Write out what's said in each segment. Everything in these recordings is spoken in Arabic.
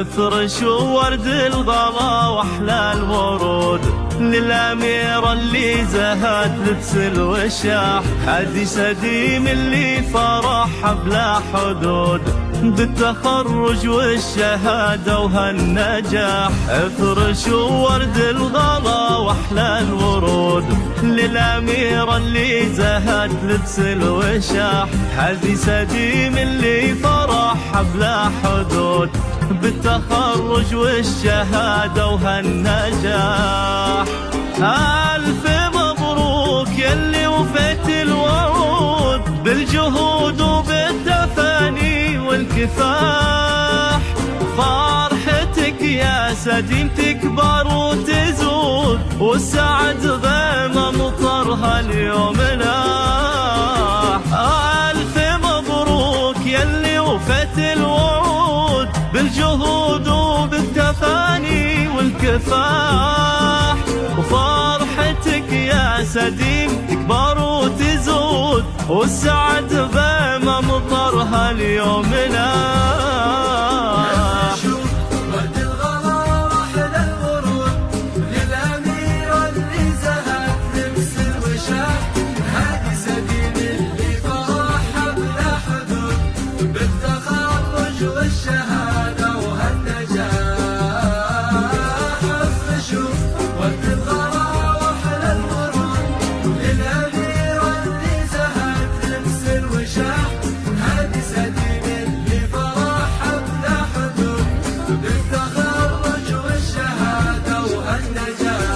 افرشوا ورد الغلا واحلى الورود للأميرة اللي زهت لبس الوشاح، حديث قديم اللي فرحها بلا حدود بالتخرج والشهادة وهالنجاح. افرشوا ورد الغلا واحلى الورود للأميرة اللي زهت لبس الوشاح، حديث قديم اللي فرحها بلا حدود بالتخرج والشهادة وهالنجاح. ألف مبروك يلي وفيت الوعود بالجهود وبالتفاني والكفاح، فرحتك يا سديم تكبر وتزود والسعد بما مطرها اليوم لاح. ألف مبروك يلي وفيت الوعود بالجهود وبالتفاني والكفاح، وفرحتك يا سديم تكبر وتزود والسعد بما مطرها اليوم لاح. ورد الغلا واحلى الورود للأميرة اللي زهت لبس الوشاح، هادي سديم اللي فرحها بلا حدود بالتخرج والشهادة وهالنجاح. افرشوا ورد الغلا واحلى الورود للأميرة اللي زهت لبس الوشاح، هادي سديم اللي فرحها بلا حدود بالتخرج والشهادة وهالنجاح.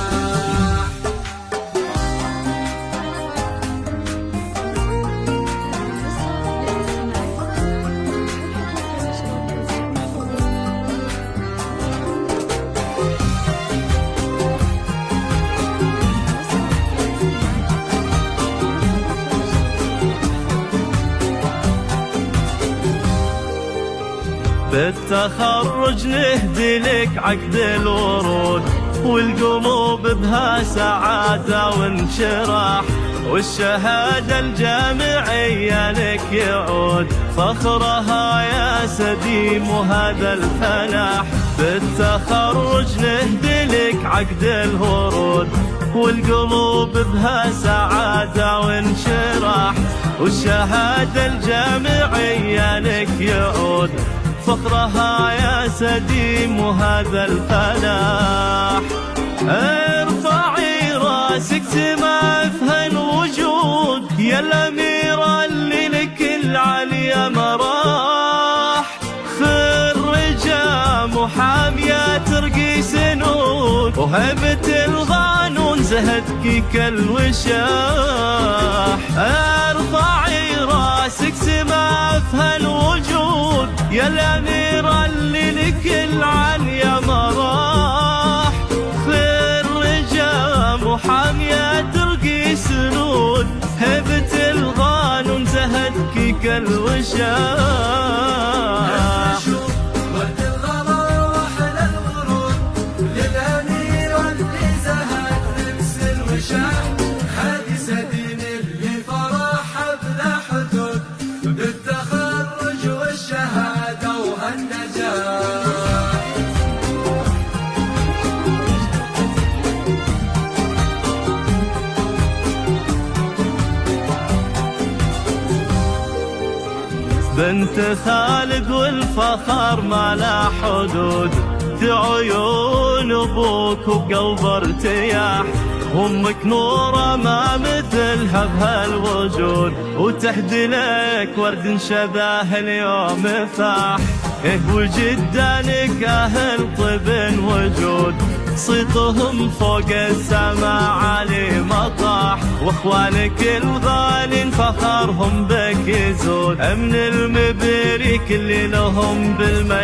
بالتخرج نهدي لك عقد الورود والقلوب بها سعادة وانشراح، والشهادة الجامعية لك يعود فخرها يا سديم وهذا الفلاح. بالتخرج نهدي لك عقد الورود والقلوب بها سعادة وانشراح، والشهادة الجامعية لك يعود فخرها يا سديم وهذا الفلاح. ارفعي راسك سما في هالوجود يا الأميرة اللي لك العليا مراح، خرجة محامية ترقي سنود وهبة القانون زهدك كالوشاح. ارفعي راسك سما في هالوجود يا الأميرة اللي لك العليا مراح، خرجة محامية ترقي سنود هبة القانون زهدك كالوشاح. ورد الغلا واحلى الورود للأميرة اللي زهت لبس الوشاح، هادي سديم اللي فرحها بلا حدود بالتخرج والشهادة وهالنجاح. بنت خالد والفخر ما لا حدود، عيون ابوك وقلب ارتياح، امك نوره ما مثلها بهالوجود وتهدي لك ورد شباه اليوم فاح. وجدانك اهل طب وجود صيتهم فوق السما عالي مطاح، واخوانك الغالين فخرهم بك يزود من المبريك اللي لهم بالمجد